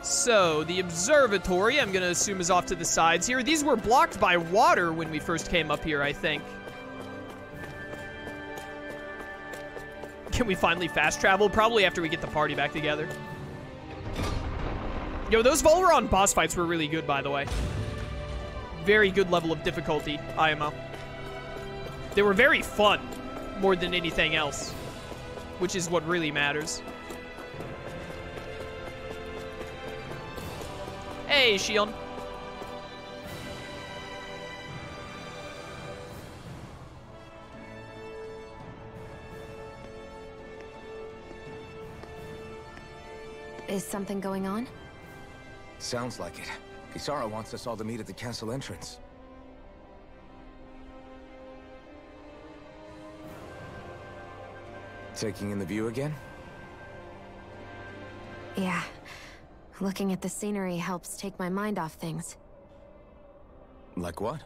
So, the observatory, I'm gonna assume, is off to the sides here. These were blocked by water when we first came up here, I think. Can we finally fast travel? Probably after we get the party back together. Yo, those Volron boss fights were really good, by the way. Very good level of difficulty, IMO. They were very fun, more than anything else, which is what really matters. Hey, Shion. Is something going on? Sounds like it. Kisara wants us all to meet at the castle entrance. Taking in the view again? Yeah. Looking at the scenery helps take my mind off things. Like what?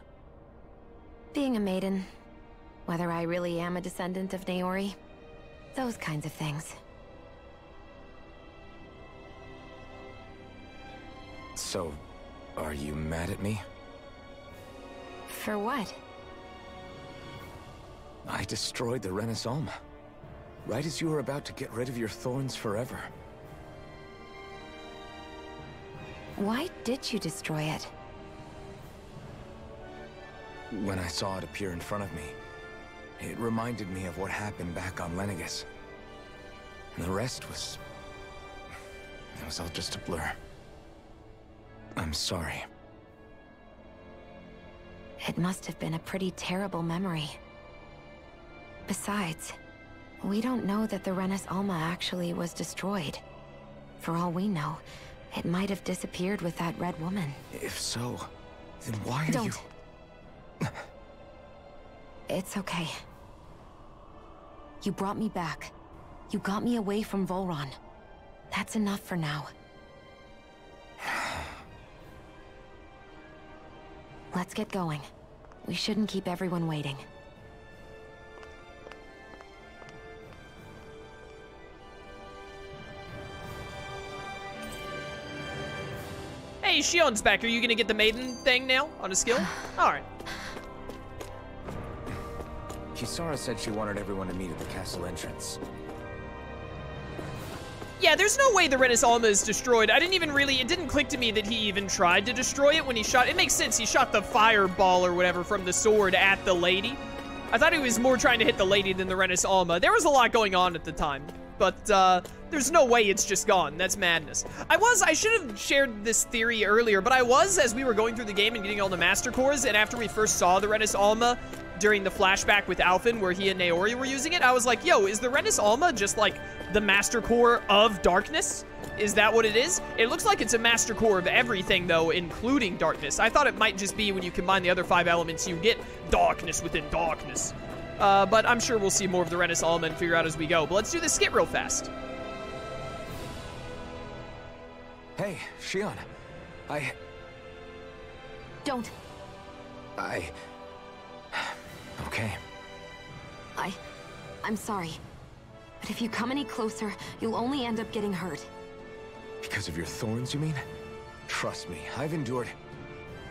Being a maiden. Whether I really am a descendant of Naori. Those kinds of things. So, are you mad at me? For what? I destroyed the Renaissance. Right as you were about to get rid of your thorns forever. Why did you destroy it? When I saw it appear in front of me, it reminded me of what happened back on Lenegus. And the rest was... it was all just a blur. I'm sorry. It must have been a pretty terrible memory. Besides, we don't know that the Renis Alma actually was destroyed. For all we know, it might have disappeared with that red woman. If so, then why are Don't. It's okay. You brought me back. You got me away from Volron. That's enough for now. Let's get going. We shouldn't keep everyone waiting. Hey, Shion's back. Are you gonna get the maiden thing now on a skill? Alright. Kisara said she wanted everyone to meet at the castle entrance. Yeah, there's no way the Renis Alma is destroyed. I didn't even really, it didn't click to me that he even tried to destroy it when he shot, it makes sense, he shot the fireball or whatever from the sword at the lady. I thought he was more trying to hit the lady than the Renis Alma. There was a lot going on at the time, but there's no way it's just gone. That's madness. I should have shared this theory earlier, but I was, as we were going through the game and getting all the Master Cores, and after we first saw the Renis Alma, during the flashback with Alphen where he and Naori were using it, I was like, yo, is the Renis Alma just like the Master Core of darkness? Is that what it is? It looks like it's a Master Core of everything though, including darkness. I thought it might just be when you combine the other 5 elements, you get darkness within darkness. But I'm sure we'll see more of the Renis Alma and figure out as we go. But let's do this skit real fast. Hey, Shion. Don't. Okay. I'm sorry. But if you come any closer, you'll only end up getting hurt. Because of your thorns, you mean? Trust me, I've endured...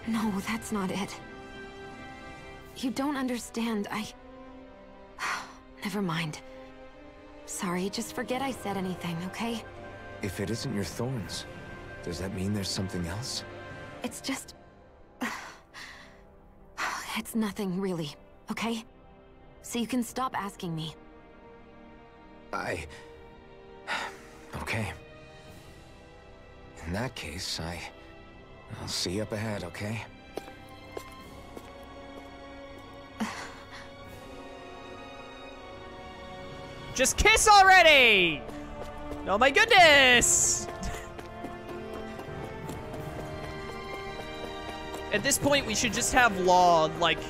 No, that's not it. You don't understand, Never mind. Sorry, just forget I said anything, okay? If it isn't your thorns, does that mean there's something else? It's just... It's nothing, really, okay? So you can stop asking me. Okay. In that case, I'll see you up ahead, okay? Just kiss already! Oh my goodness! At this point, we should just have Law, like,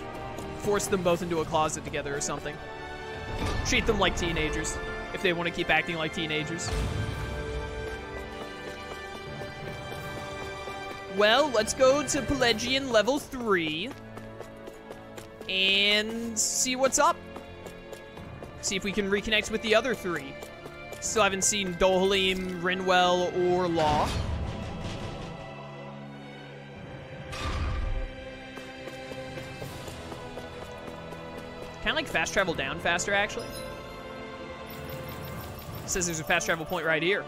force them both into a closet together or something. Treat them like teenagers, if they want to keep acting like teenagers. Well, let's go to Pelagian level 3 and see what's up. See if we can reconnect with the other 3. Still haven't seen Dohalim, Rinwell, or Law. fast travel down faster, actually? It says there's a fast travel point right here.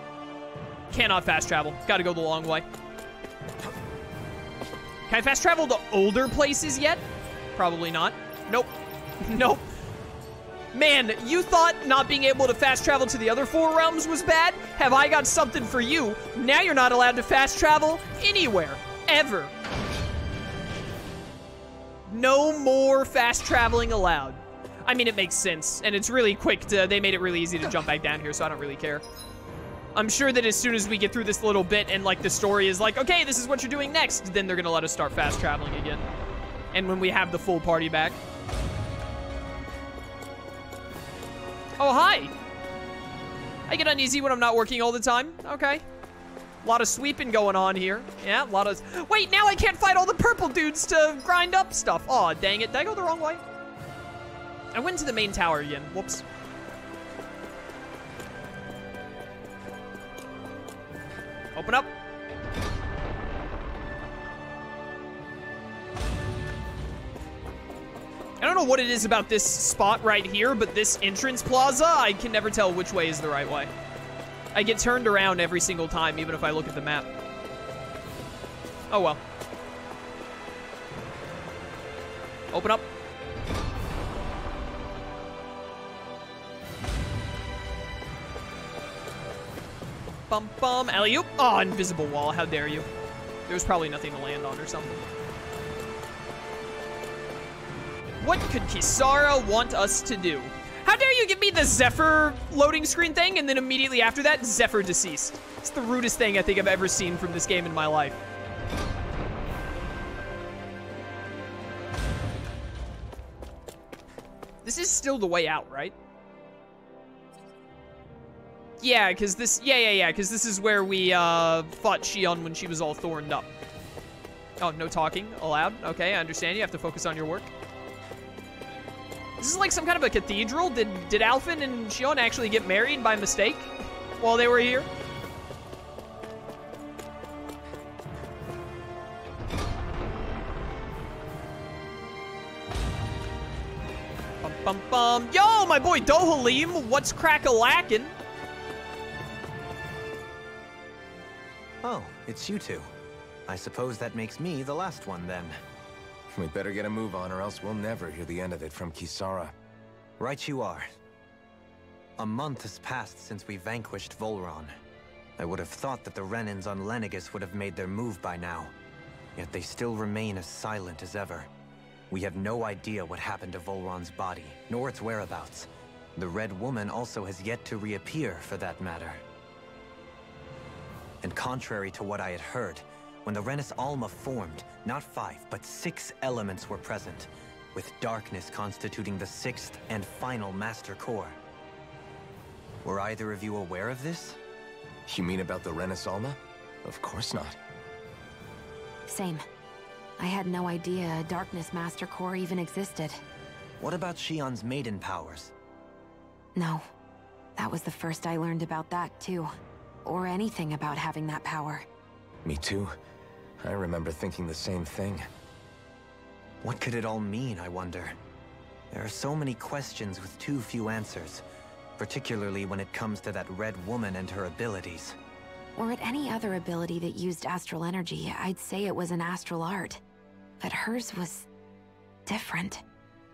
Cannot fast travel. Gotta go the long way. Can I fast travel to older places yet? Probably not. Nope. Nope. Man, you thought not being able to fast travel to the other 4 realms was bad? Have I got something for you? Now you're not allowed to fast travel anywhere. Ever. No more fast traveling allowed. I mean, it makes sense, and it's really quick to, they made it really easy to jump back down here, so I don't really care. I'm sure that as soon as we get through this little bit and, like, the story is like, okay, this is what you're doing next, then they're gonna let us start fast traveling again. And when we have the full party back. Oh, hi. I get uneasy when I'm not working all the time. Okay. A lot of sweeping going on here. Yeah, a lot of... Wait, now I can't fight all the purple dudes to grind up stuff. Aw, dang it. Did I go the wrong way? I went to the main tower again. Whoops. Open up. I don't know what it is about this spot right here, but this entrance plaza, I can never tell which way is the right way. I get turned around every single time, even if I look at the map. Oh well. Open up. Bum bum. Alley-oop. Oh, invisible wall. How dare you. There was probably nothing to land on or something. What could Kisara want us to do? How dare you give me the Zephyr loading screen thing, and then immediately after that, Zephyr deceased. It's the rudest thing I think I've ever seen from this game in my life. This is still the way out, right? Yeah, because this... Yeah, because this is where we fought Shion when she was all thorned up. Oh, no talking allowed? Okay, I understand. You have to focus on your work. This is like some kind of a cathedral. Did Alphen and Shion actually get married by mistake while they were here? Bum bum bum. Yo, my boy Dohalim, what's crack-a-lackin'? Oh, it's you two. I suppose that makes me the last one then. We better get a move on, or else we'll never hear the end of it from Kisara. Right you are. A month has passed since we vanquished Volron. I would have thought that the Renans on Lenegis would have made their move by now. Yet they still remain as silent as ever. We have no idea what happened to Volron's body, nor its whereabouts. The Red Woman also has yet to reappear, for that matter. And contrary to what I had heard, when the Renis Alma formed, not 5, but 6 elements were present, with darkness constituting the 6th and final Master Core. Were either of you aware of this? You mean about the Renis Alma? Of course not. Same. I had no idea a Darkness Master Core even existed. What about Shion's maiden powers? No. That was the first I learned about that, too. Or anything about having that power. Me too. I remember thinking the same thing. What could it all mean, I wonder? There are so many questions with too few answers, particularly when it comes to that Red Woman and her abilities. Or at any other ability that used astral energy, I'd say it was an astral art. But hers was... different.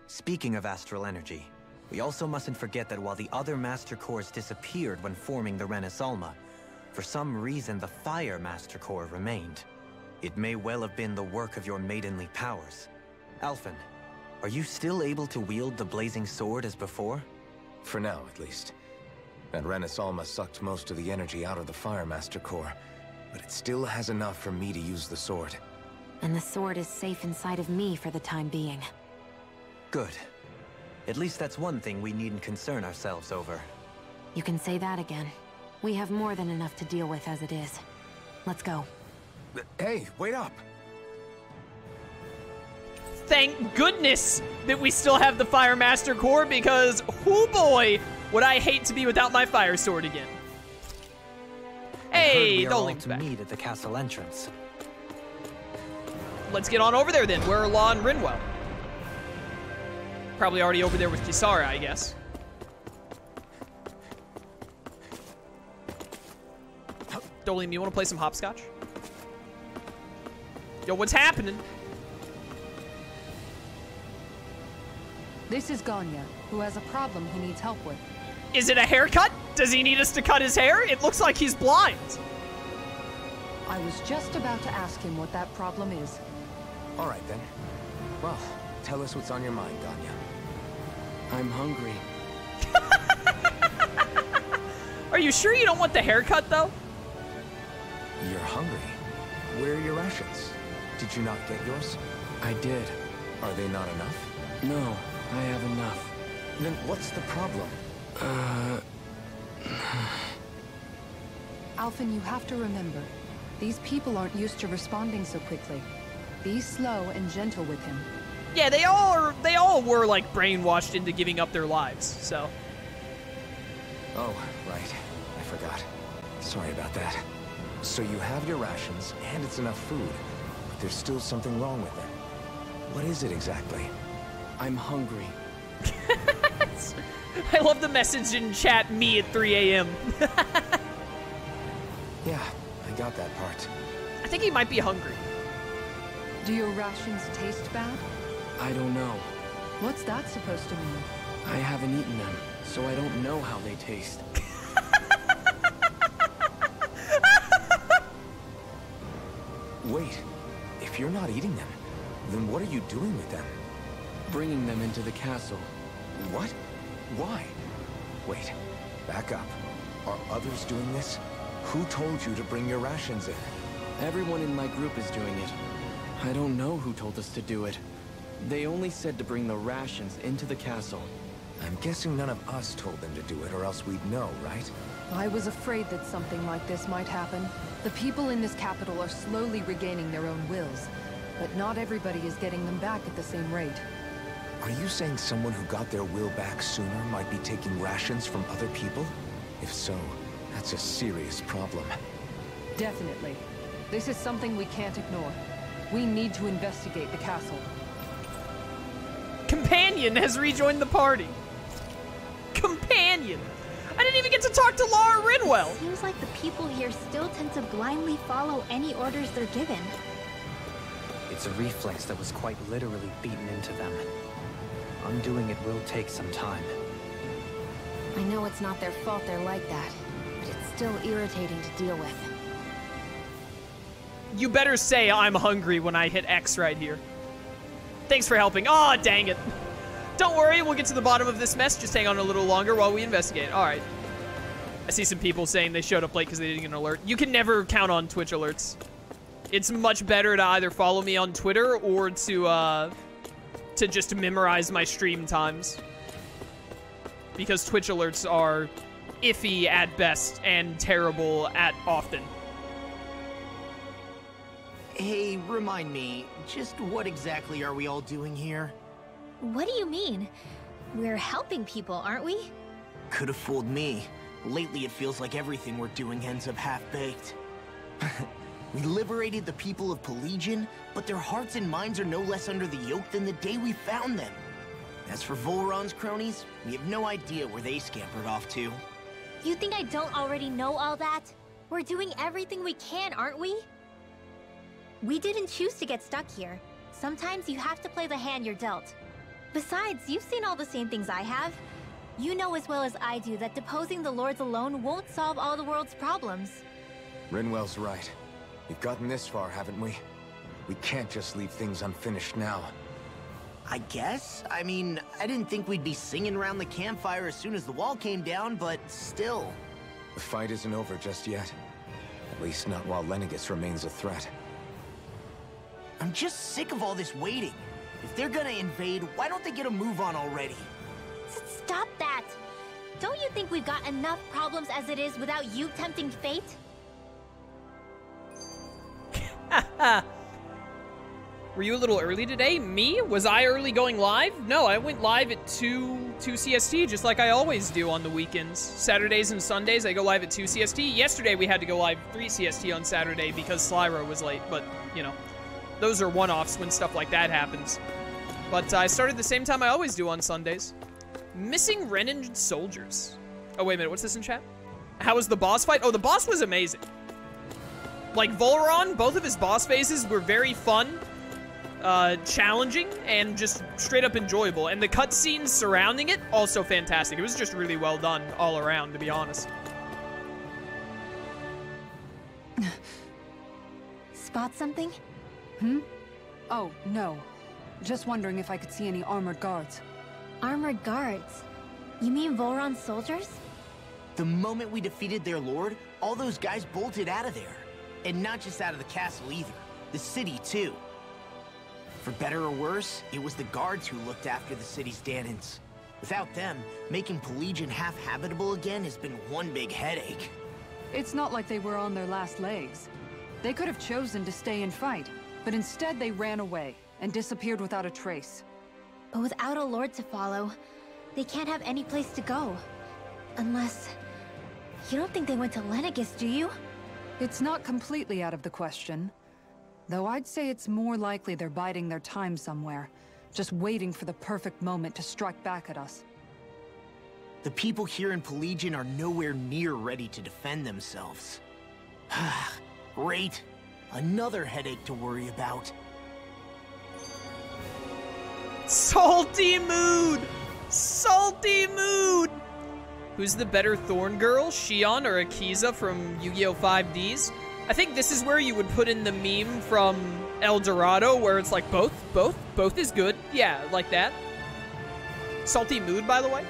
Speaking of astral energy, we also mustn't forget that while the other Master Cores disappeared when forming the Renis Alma, for some reason the Fire Master Core remained. It may well have been the work of your maidenly powers. Alphen, are you still able to wield the blazing sword as before? For now, at least. That Renis Alma sucked most of the energy out of the Fire Master Core, but it still has enough for me to use the sword. And the sword is safe inside of me for the time being. Good. At least that's one thing we needn't concern ourselves over. You can say that again. We have more than enough to deal with as it is. Let's go. Hey, wait up! Thank goodness that we still have the Fire Master Core, because, oh boy, would I hate to be without my fire sword again. Hey, Doling's back. Meet at the castle entrance. Let's get on over there then. Where are Law and Rinwell? Probably already over there with Kisara, I guess. Dolim, you want to play some hopscotch? Yo, what's happening? This is Ganya, who has a problem he needs help with. Is it a haircut? Does he need us to cut his hair? It looks like he's blind. I was just about to ask him what that problem is. All right, then. Well, tell us what's on your mind, Ganya. I'm hungry. Are you sure you don't want the haircut, though? You're hungry? Where are your rations? Did you not get yours? I did. Are they not enough? No, I have enough. Then what's the problem? Alphen, you have to remember, these people aren't used to responding so quickly. Be slow and gentle with him. Yeah, they all were like brainwashed into giving up their lives, so. Oh, right. I forgot. Sorry about that. So you have your rations, and it's enough food, but there's still something wrong with them. What is it exactly? I'm hungry. I love the message in chat, me at 3 a.m. Yeah, I got that part. I think he might be hungry. Do your rations taste bad? I don't know. What's that supposed to mean? I haven't eaten them, so I don't know how they taste. Wait, if you're not eating them, then what are you doing with them? Bringing them into the castle. What? Why? Wait, back up. Are others doing this? Who told you to bring your rations in? Everyone in my group is doing it. I don't know who told us to do it. They only said to bring the rations into the castle. I'm guessing none of us told them to do it, or else we'd know, right? I was afraid that something like this might happen. The people in this capital are slowly regaining their own wills, but not everybody is getting them back at the same rate. Are you saying someone who got their will back sooner might be taking rations from other people? If so, that's a serious problem. Definitely. This is something we can't ignore. We need to investigate the castle. Companion has rejoined the party. Companion! I didn't even get to talk to Lara Rinwell. Seems like the people here still tend to blindly follow any orders they're given. It's a reflex that was quite literally beaten into them. Undoing it will take some time. I know it's not their fault they're like that, but it's still irritating to deal with. You better say I'm hungry when I hit X right here. Thanks for helping. Aw, oh, dang it. Don't worry, we'll get to the bottom of this mess. Just hang on a little longer while we investigate. All right. I see some people saying they showed up late because they didn't get an alert. You can never count on Twitch alerts. It's much better to either follow me on Twitter or to just memorize my stream times. Because Twitch alerts are iffy at best and terrible at often. Hey, remind me, just what exactly are we all doing here? What do you mean? We're helping people, aren't we? Could have fooled me. Lately it feels like everything we're doing ends up half-baked. We liberated the people of Pelagian, but their hearts and minds are no less under the yoke than the day we found them. As for Volron's cronies, we have no idea where they scampered off to. You think I don't already know all that? We're doing everything we can, aren't we? We didn't choose to get stuck here. Sometimes you have to play the hand you're dealt. Besides, you've seen all the same things I have. You know as well as I do that deposing the lords alone won't solve all the world's problems. Rinwell's right. We've gotten this far, haven't we? We can't just leave things unfinished now. I guess? I mean, I didn't think we'd be singing around the campfire as soon as the wall came down, but still. The fight isn't over just yet. At least not while Lenegis remains a threat. I'm just sick of all this waiting. If they're gonna invade, why don't they get a move on already? Stop that! Don't you think we've got enough problems as it is without you tempting fate? Were you a little early today? Me? Was I early going live? No, I went live at 2 CST, just like I always do on the weekends. Saturdays and Sundays, I go live at 2 CST. Yesterday, we had to go live 3 CST on Saturday because Slyro was late, but, you know, those are one-offs when stuff like that happens. But I started the same time I always do on Sundays. Missing Renin soldiers. Oh, wait a minute. What's this in chat? How was the boss fight? Oh, the boss was amazing. Like, Volron, both of his boss phases were very fun, challenging, and just straight up enjoyable. And the cutscenes surrounding it, also fantastic. It was just really well done all around, to be honest. Spot something? Hmm? Oh, no. Just wondering if I could see any armored guards. Armored guards? You mean Volron's soldiers? The moment we defeated their lord, all those guys bolted out of there. And not just out of the castle either. The city, too. For better or worse, it was the guards who looked after the city's Dahnans. Without them, making Pelegion half-habitable again has been one big headache. It's not like they were on their last legs. They could have chosen to stay and fight, but instead they ran away and disappeared without a trace. But without a lord to follow, they can't have any place to go. Unless... You don't think they went to Lenegis, do you? It's not completely out of the question. Though I'd say it's more likely they're biding their time somewhere, just waiting for the perfect moment to strike back at us. The people here in Pelegion are nowhere near ready to defend themselves. Great. Another headache to worry about. Salty mood! Salty mood! Who's the better Thorn Girl, Shion or Akiza from Yu-Gi-Oh! 5Ds? I think this is where you would put in the meme from El Dorado, where it's like both is good. Yeah, like that. Salty mood, by the way.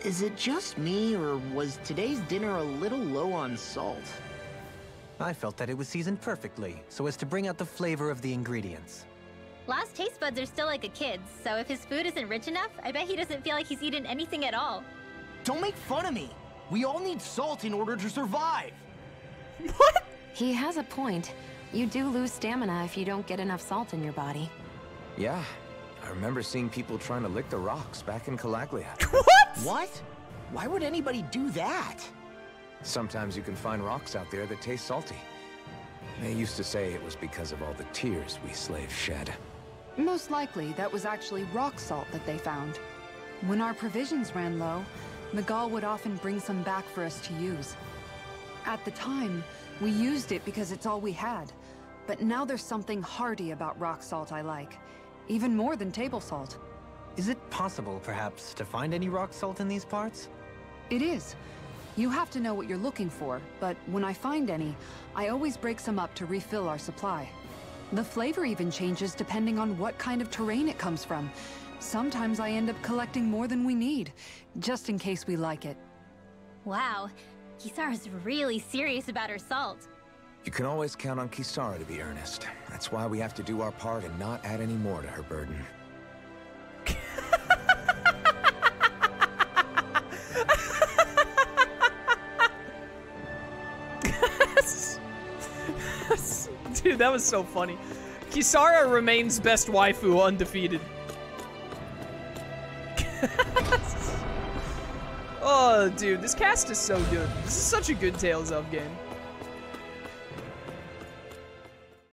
Is it just me, or was today's dinner a little low on salt? I felt that it was seasoned perfectly, so as to bring out the flavor of the ingredients. Last taste buds are still like a kid's, so if his food isn't rich enough, I bet he doesn't feel like he's eaten anything at all. Don't make fun of me! We all need salt in order to survive! What? He has a point. You do lose stamina if you don't get enough salt in your body. Yeah, I remember seeing people trying to lick the rocks back in Calaglia. What? What? Why would anybody do that? Sometimes you can find rocks out there that taste salty. They used to say it was because of all the tears we slaves shed. Most likely, that was actually rock salt that they found. When our provisions ran low, Miguel would often bring some back for us to use. At the time, we used it because it's all we had. But now there's something hearty about rock salt I like. Even more than table salt. Is it possible, perhaps, to find any rock salt in these parts? It is. You have to know what you're looking for, but when I find any, I always break some up to refill our supply. The flavor even changes depending on what kind of terrain it comes from. Sometimes I end up collecting more than we need, just in case we like it. Wow, Kisara's really serious about her salt. You can always count on Kisara to be earnest. That's why we have to do our part and not add any more to her burden. Dude, that was so funny. Kisara remains best waifu undefeated. Oh, dude, this cast is so good. This is such a good Tales of game.